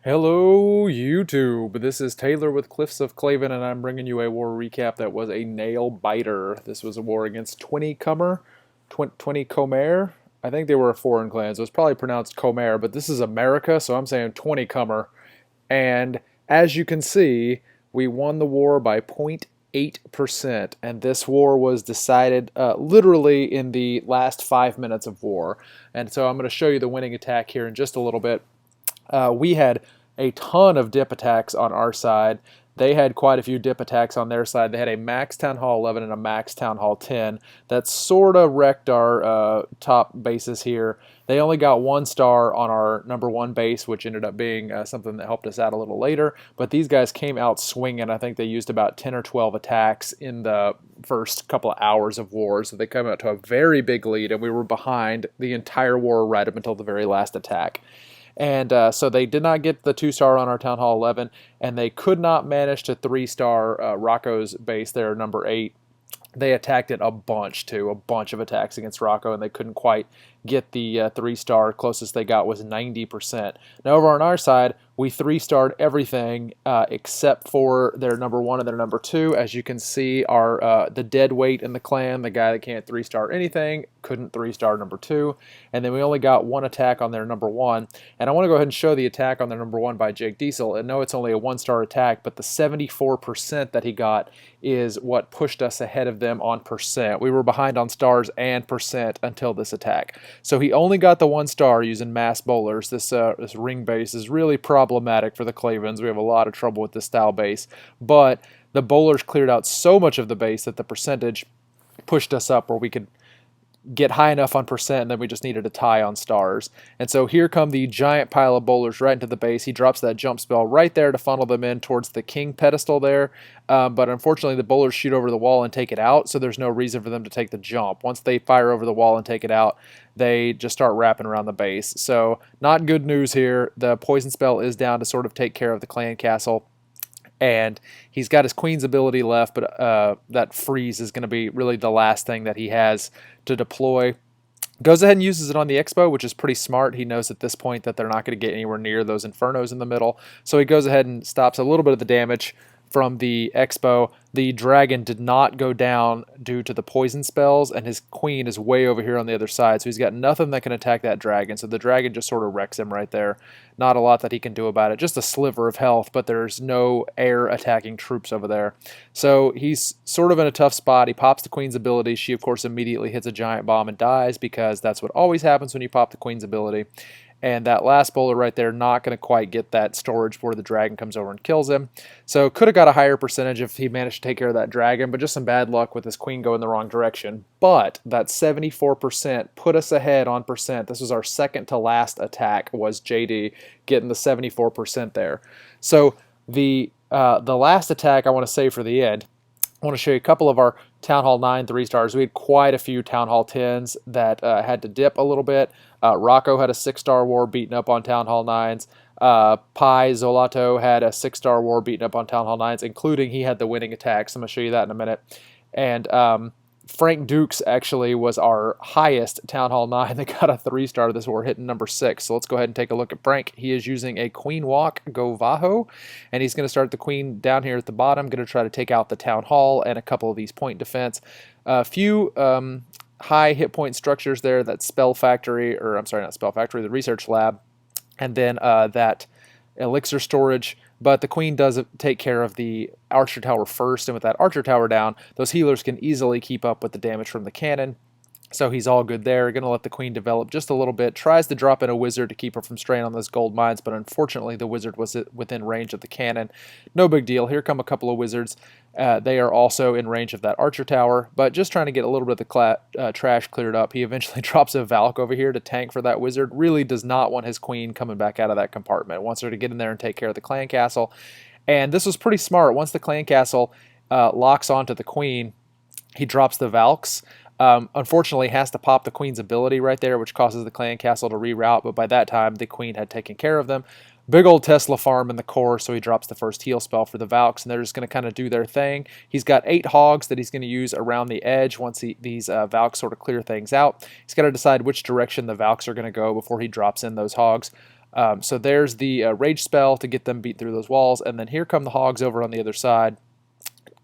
Hello, YouTube. This is Taylor with Cliffs of Claven, and I'm bringing you a war recap that was a nail biter. This was a war against 20 Comer, 20 Comer. I think they were a foreign clan, so it's probably pronounced Comer, but this is America, so I'm saying 20 Comer. And as you can see, we won the war by 0.8%, and this war was decided literally in the last 5 minutes of war. And so I'm going to show you the winning attack here in just a little bit. We had a ton of dip attacks on our side. They had quite a few dip attacks on their side. They had a max Town Hall 11 and a max Town Hall 10. That sort of wrecked our top bases here. They only got 1 star on our #1 base, which ended up being something that helped us out a little later. But these guys came out swinging. I think they used about 10 or 12 attacks in the first couple of hours of war. So they come out to a very big lead, and we were behind the entire war right up until the very last attack. And so they did not get the 2-star on our Town Hall 11, and they could not manage to 3-star Rocco's base there, #8. They attacked it a bunch, too, a bunch of attacks against Rocco, and they couldn't quite get the 3-star. Closest they got was 90%. Now, over on our side, we 3-starred everything except for their #1 and their #2. As you can see, our the dead weight in the clan, the guy that can't 3-star anything, couldn't 3-star #2. And then we only got 1 attack on their #1. And I want to go ahead and show the attack on their #1 by Jake Diesel. And no, it's only a 1-star attack, but the 74% that he got is what pushed us ahead of them on percent. We were behind on stars and percent until this attack. So he only got the 1-star using mass bowlers. This ring base is really problematic for the Clavens. We have a lot of trouble with this style base. But the bowlers cleared out so much of the base that the percentage pushed us up where we could get high enough on percent, and then we just needed a tie on stars. And so here come the giant pile of bowlers right into the base. He drops that jump spell right there to funnel them in towards the king pedestal there. But unfortunately, the bowlers shoot over the wall and take it out, so there's no reason for them to take the jump. Once they fire over the wall and take it out, they just start wrapping around the base. So not good news here. The poison spell is down to sort of take care of the clan castle. And he's got his queen's ability left, but that freeze is going to be really the last thing that he has to deploy. Goes ahead and uses it on the expo, which is pretty smart. He knows at this point that they're not going to get anywhere near those infernos in the middle. So he goes ahead and stops a little bit of the damage from the expo. The dragon did not go down due to the poison spells, and his queen is way over here on the other side, so he's got nothing that can attack that dragon. So the dragon just sort of wrecks him right there. Not a lot that he can do about it. Just a sliver of health, but there's no air attacking troops over there. So he's sort of in a tough spot. He pops the queen's ability. She, of course, immediately hits a giant bomb and dies, because that's what always happens when you pop the queen's ability. And that last bowler right there, not going to quite get that storage where the dragon comes over and kills him. So could have got a higher percentage if he managed to take care of that dragon, but just some bad luck with his queen going the wrong direction. But that 74% put us ahead on percent. This was our second to last attack, was JD getting the 74% there. So the last attack I want to save for the end. I want to show you a couple of our Town Hall 9 3-stars. We had quite a few Town Hall 10s that had to dip a little bit. Rocco had a 6-star war beaten up on Town Hall 9s. Pi Zolato had a 6-star war beaten up on Town Hall 9s, including he had the winning attacks. I'm going to show you that in a minute. And Frank Dukes actually was our highest Town Hall 9 that got a 3-star this war, hitting #6. So let's go ahead and take a look at Frank. He is using a Queen Walk Go Vaho, and he's going to start the Queen down here at the bottom, going to try to take out the Town Hall and a couple of these point defense. A few high hit point structures there, that Spell Factory, or I'm sorry, not Spell Factory, the Research Lab, and then that elixir storage. But the queen does take care of the archer tower first, and with that archer tower down, those healers can easily keep up with the damage from the cannon. So he's all good there. Going to let the queen develop just a little bit. Tries to drop in a wizard to keep her from straying on those gold mines, but unfortunately the wizard was within range of the cannon. No big deal. Here come a couple of wizards. They are also in range of that archer tower, but just trying to get a little bit of the trash cleared up. He eventually drops a Valk over here to tank for that wizard. Really does not want his queen coming back out of that compartment. Wants her to get in there and take care of the clan castle. And this was pretty smart. Once the clan castle locks onto the queen, he drops the Valks. Unfortunately, has to pop the queen's ability right there, which causes the clan castle to reroute, but by that time, the queen had taken care of them. Big old Tesla farm in the core, so he drops the first heal spell for the Valks, and they're just going to kind of do their thing. He's got 8 hogs that he's going to use around the edge once these Valks sort of clear things out. He's got to decide which direction the Valks are going to go before he drops in those hogs. So there's the rage spell to get them beat through those walls, and then here come the hogs over on the other side,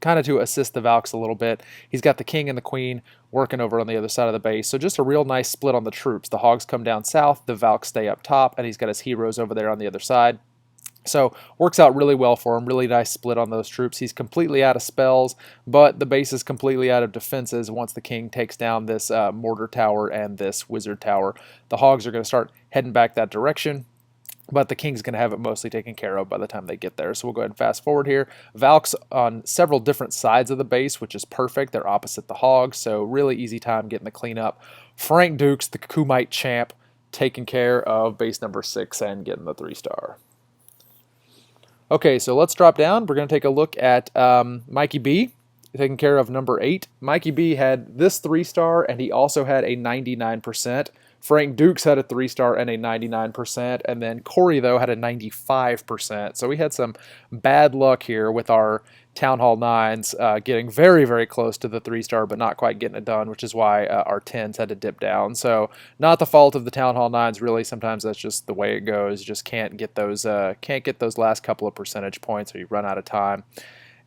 kind of to assist the Valks a little bit. He's got the king and the queen working over on the other side of the base. So just a real nice split on the troops. The hogs come down south, the Valks stay up top, and he's got his heroes over there on the other side. So works out really well for him. Really nice split on those troops. He's completely out of spells, but the base is completely out of defenses once the king takes down this mortar tower and this wizard tower. The hogs are going to start heading back that direction, but the king's going to have it mostly taken care of by the time they get there. So we'll go ahead and fast forward here. Valks on several different sides of the base, which is perfect. They're opposite the hogs, so really easy time getting the cleanup. Frank Dukes, the Kumite champ, taking care of base number 6 and getting the 3-star. Okay, so let's drop down. We're going to take a look at Mikey B, taking care of number 8. Mikey B had this 3-star, and he also had a 99%. Frank Dukes had a 3-star and a 99%, and then Corey, though, had a 95%. So we had some bad luck here with our Town Hall 9s getting very, very close to the 3-star, but not quite getting it done, which is why our 10s had to dip down. So not the fault of the Town Hall 9s, really. Sometimes that's just the way it goes. You just can't get those last couple of percentage points, or you run out of time.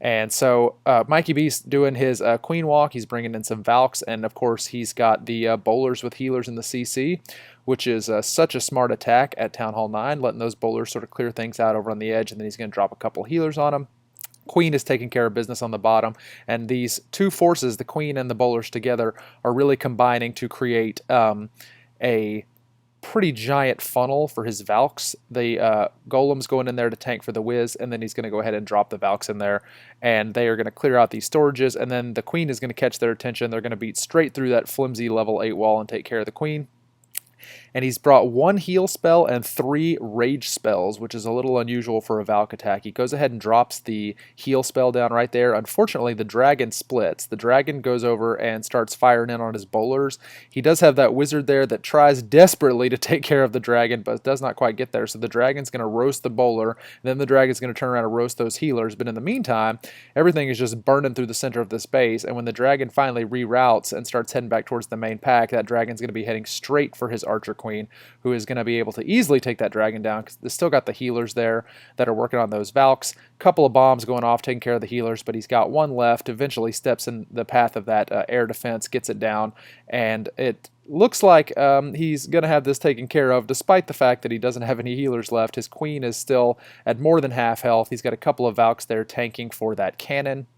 And so Mikey B's doing his queen walk. He's bringing in some Valks, and of course he's got the bowlers with healers in the CC, which is such a smart attack at Town Hall 9, letting those bowlers sort of clear things out over on the edge, and then he's going to drop a couple healers on them. Queen is taking care of business on the bottom, and these two forces, the queen and the bowlers together, are really combining to create a pretty giant funnel for his Valks. The Golem's going in there to tank for the Wiz, and then he's going to go ahead and drop the Valks in there, and they are going to clear out these storages, and then the Queen is going to catch their attention. They're going to beat straight through that flimsy level 8 wall and take care of the Queen. And he's brought 1 heal spell and 3 rage spells, which is a little unusual for a Valk attack. He goes ahead and drops the heal spell down right there. Unfortunately, the dragon splits. The dragon goes over and starts firing in on his bowlers. He does have that wizard there that tries desperately to take care of the dragon, but does not quite get there. So the dragon's going to roast the bowler, and then the dragon's going to turn around and roast those healers. But in the meantime, everything is just burning through the center of this base, and when the dragon finally reroutes and starts heading back towards the main pack, that dragon's going to be heading straight for his archer queen, who is going to be able to easily take that dragon down because they've still got the healers there that are working on those Valks. Couple of bombs going off taking care of the healers, but he's got 1 left. Eventually steps in the path of that air defense, gets it down, and it looks like he's going to have this taken care of despite the fact that he doesn't have any healers left. His queen is still at more than half health. He's got a couple of Valks there tanking for that cannon,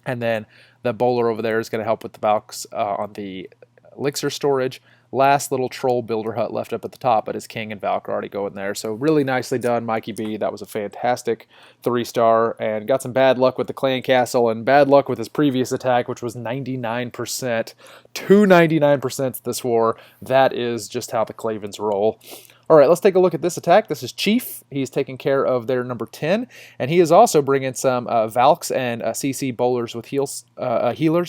and then the bowler over there is going to help with the Valks on the elixir storage. Last little troll builder hut left up at the top, but his king and Valk are already going there. So really nicely done, Mikey B. That was a fantastic 3-star, and got some bad luck with the clan castle and bad luck with his previous attack, which was 99%. 299% this war. That is just how the Clavens roll. All right, let's take a look at this attack. This is Chief. He's taking care of their number 10, and he is also bringing some Valks and CC bowlers with healers,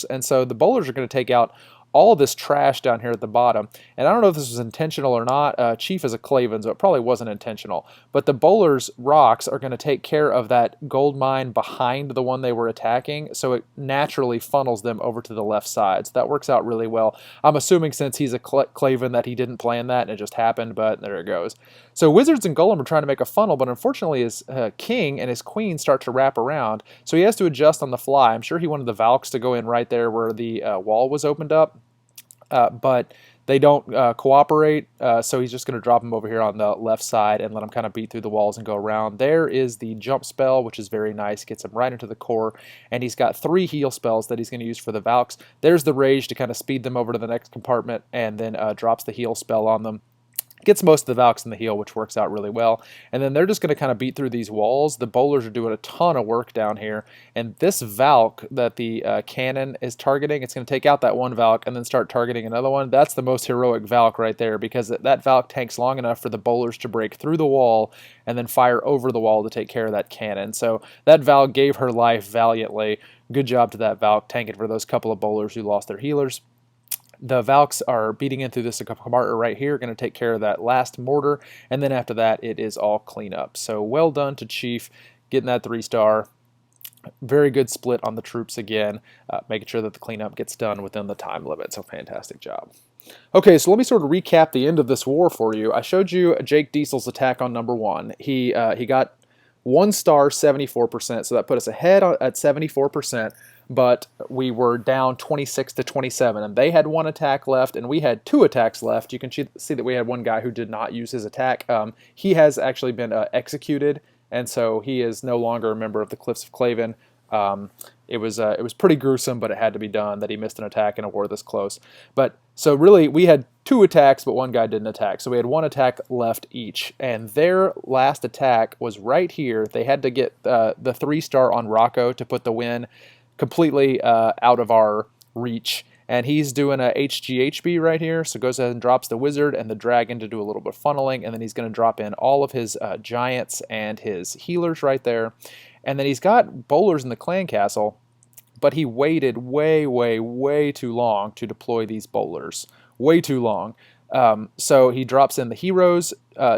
and so the bowlers are going to take out all this trash down here at the bottom. And I don't know if this was intentional or not. Chief is a Clavens, so it probably wasn't intentional. But the bowlers' rocks are going to take care of that gold mine behind the one they were attacking, so it naturally funnels them over to the left side. So that works out really well. I'm assuming since he's a Claven that he didn't plan that and it just happened, but there it goes. So Wizards and Golem are trying to make a funnel, but unfortunately his king and his queen start to wrap around, so he has to adjust on the fly. I'm sure he wanted the Valks to go in right there where the wall was opened up, but they don't cooperate, so he's just going to drop him over here on the left side and let him kind of beat through the walls and go around. There is the jump spell, which is very nice, gets him right into the core, and he's got 3 heal spells that he's going to use for the Valks. There's the rage to kind of speed them over to the next compartment, and then drops the heal spell on them. Gets most of the Valks in the heal, which works out really well. And then they're just going to kind of beat through these walls. The bowlers are doing a ton of work down here. And this Valk that the cannon is targeting, it's going to take out that one Valk and then start targeting another one. That's the most heroic Valk right there, because that Valk tanks long enough for the bowlers to break through the wall and then fire over the wall to take care of that cannon. So that Valk gave her life valiantly. Good job to that Valk, tanking for those couple of bowlers who lost their healers. The Valks are beating in through this compartment right here, going to take care of that last mortar, and then after that it is all cleanup. So well done to Chief, getting that 3-star. Very good split on the troops again, making sure that the cleanup gets done within the time limit, so fantastic job. Okay, so let me sort of recap the end of this war for you. I showed you Jake Diesel's attack on number one. He got 1 star, 74%, so that put us ahead at 74%, but we were down 26 to 27, and they had 1 attack left, and we had 2 attacks left. You can see that we had one guy who did not use his attack. He has actually been executed, and so he is no longer a member of the Cliffs of Claven. It was pretty gruesome, but it had to be done that he missed an attack in a war this close. But so really, we had 2 attacks, but one guy didn't attack. So we had 1 attack left each, and their last attack was right here. They had to get the 3-star on Rocco to put the win completely out of our reach. And he's doing a HGHB right here, so goes ahead and drops the wizard and the dragon to do a little bit of funneling, and then he's going to drop in all of his giants and his healers right there. And then he's got bowlers in the clan castle, but he waited way too long to deploy these bowlers. Way too long. So he drops in the heroes,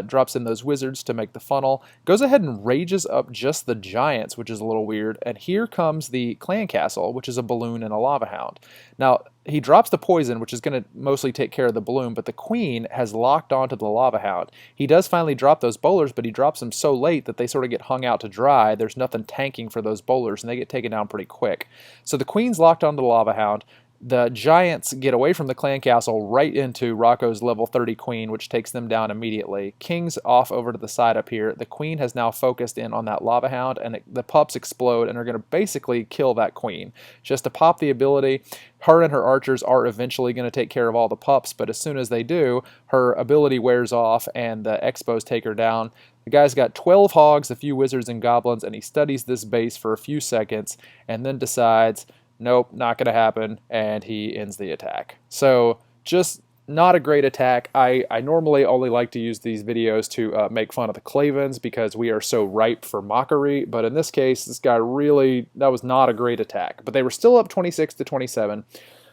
drops in those wizards to make the funnel, goes ahead and rages up just the giants, which is a little weird, and here comes the clan castle, which is a balloon and a lava hound. Now, he drops the poison, which is going to mostly take care of the balloon, but the queen has locked onto the lava hound. He does finally drop those bowlers, but he drops them so late that they sort of get hung out to dry. There's nothing tanking for those bowlers, and they get taken down pretty quick. So the queen's locked onto the lava hound. The giants get away from the clan castle right into Rocco's level 30 queen, which takes them down immediately. King's off over to the side up here. The queen has now focused in on that lava hound, and the pups explode and are going to basically kill that queen. Just to pop the ability, her and her archers are eventually going to take care of all the pups, but as soon as they do, her ability wears off and the expos take her down. The guy's got 12 hogs, a few wizards and goblins, and he studies this base for a few seconds and then decides, nope, not going to happen, and he ends the attack. So just not a great attack. I normally only like to use these videos to make fun of the Clavens because we are so ripe for mockery, but in this case, this guy really, that was not a great attack. But they were still up 26 to 27.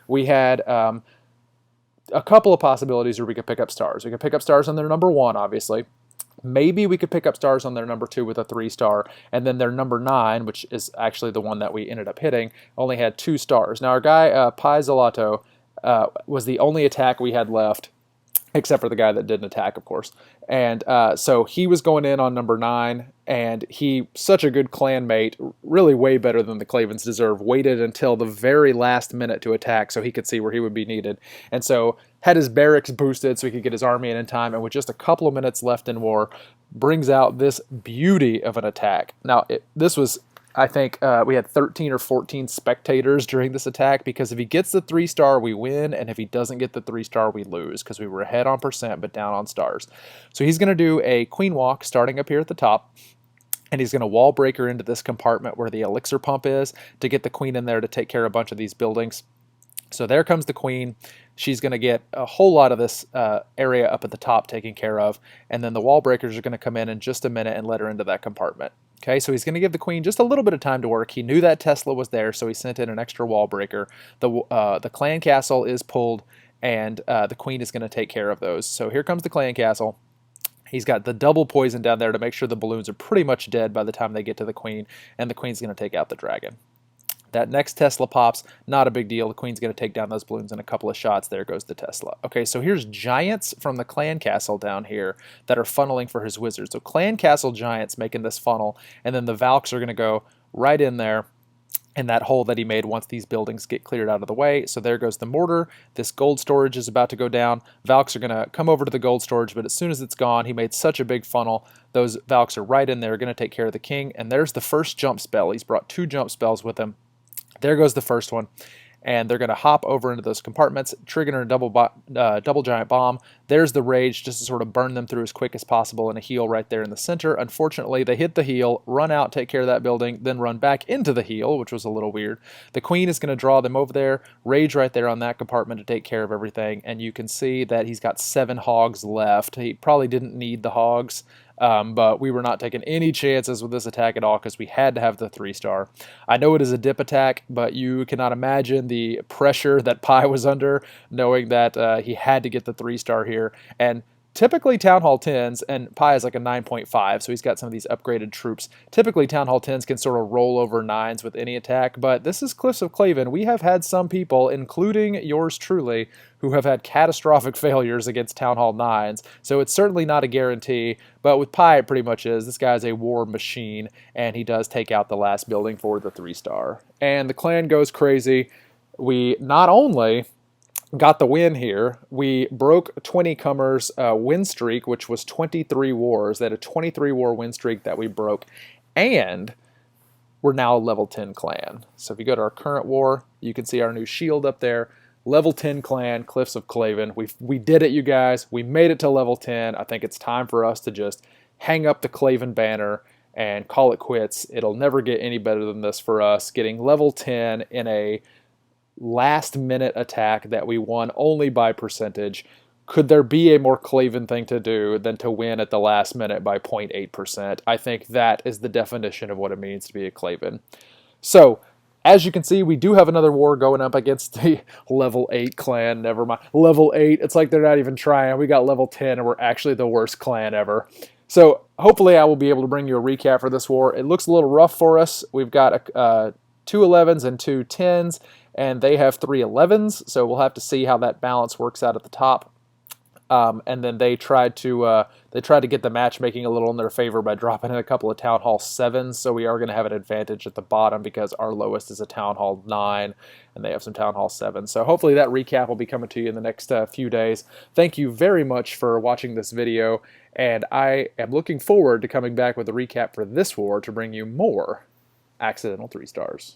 We had a couple of possibilities where we could pick up stars. We could pick up stars on their number 1, obviously. Maybe we could pick up stars on their number 2 with a 3-star, and then their number 9, which is actually the one that we ended up hitting, only had 2 stars. Now our guy, Pi Zelato, was the only attack we had left, except for the guy that didn't attack, of course. And so he was going in on number 9, and he, such a good clanmate, really way better than the Clavens deserve, waited until the very last minute to attack so he could see where he would be needed. And so had his barracks boosted so he could get his army in time, and with just a couple of minutes left in war, brings out this beauty of an attack. Now, this was, I think, we had 13 or 14 spectators during this attack, because if he gets the 3-star, we win, and if he doesn't get the 3-star, we lose, because we were ahead on percent but down on stars. So he's going to do a queen walk starting up here at the top, and he's going to wall breaker into this compartment where the elixir pump is to get the queen in there to take care of a bunch of these buildings. So there comes the queen. She's going to get a whole lot of this area up at the top taken care of, and then the wall breakers are going to come in just a minute and let her into that compartment. Okay, so he's going to give the queen just a little bit of time to work. He knew that Tesla was there, so he sent in an extra wall breaker. The clan castle is pulled, and the queen is going to take care of those. So here comes the clan castle. He's got the double poison down there to make sure the balloons are pretty much dead by the time they get to the queen, and the queen's going to take out the dragon. That next Tesla pops, not a big deal. The queen's going to take down those balloons in a couple of shots. There goes the Tesla. Okay, so here's giants from the clan castle down here that are funneling for his wizards. So clan castle giants making this funnel, and then the Valks are going to go right in there in that hole that he made once these buildings get cleared out of the way. So there goes the mortar. This gold storage is about to go down. Valks are going to come over to the gold storage, but as soon as it's gone, he made such a big funnel. Those Valks are right in there, going to take care of the king. And there's the first jump spell. He's brought 2 jump spells with him. There goes the first one, and they're going to hop over into those compartments, triggering a double giant bomb. There's the rage, just to sort of burn them through as quick as possible, and a heal right there in the center. Unfortunately, they hit the heal, run out, take care of that building, then run back into the heal, which was a little weird. The queen is going to draw them over there, rage right there on that compartment to take care of everything, and you can see that he's got 7 hogs left. He probably didn't need the hogs. But we were not taking any chances with this attack at all because we had to have the 3-star. I know it is a dip attack, but you cannot imagine the pressure that Pi was under, knowing that he had to get the 3-star here. And typically Town Hall 10s, and Pi is like a 9.5, so he's got some of these upgraded troops. Typically Town Hall 10s can sort of roll over 9s with any attack, but this is Cliffs of Claven. We have had some people, including yours truly, who have had catastrophic failures against Town Hall 9s, so it's certainly not a guarantee, but with Pi it pretty much is. This guy's a war machine, and he does take out the last building for the 3-star. And the clan goes crazy. We not only got the win here, we broke 20 Comer's win streak, which was 23 wars. They had a 23 war win streak that we broke, and we're now a level 10 clan. So if you go to our current war, you can see our new shield up there. Level 10 clan, Cliffs of Claven. We did it, you guys. We made it to level 10. I think it's time for us to just hang up the Claven banner and call it quits. It'll never get any better than this for us. Getting level 10 in a last-minute attack that we won only by percentage. Could there be a more Claven thing to do than to win at the last minute by 0.8%? I think that is the definition of what it means to be a Claven. So, as you can see, we do have another war going up against the level 8 clan. Never mind. Level 8, it's like they're not even trying. We got level 10 and we're actually the worst clan ever. So, hopefully I will be able to bring you a recap for this war. It looks a little rough for us. We've got 2 11s and 2 10s, and they have 3 11s, so we'll have to see how that balance works out at the top. And then they tried to get the matchmaking a little in their favor by dropping in a couple of Town Hall 7s, so we are going to have an advantage at the bottom because our lowest is a Town Hall 9, and they have some Town Hall 7s. So hopefully that recap will be coming to you in the next few days. Thank you very much for watching this video, and I am looking forward to coming back with a recap for this war to bring you more accidental 3 stars.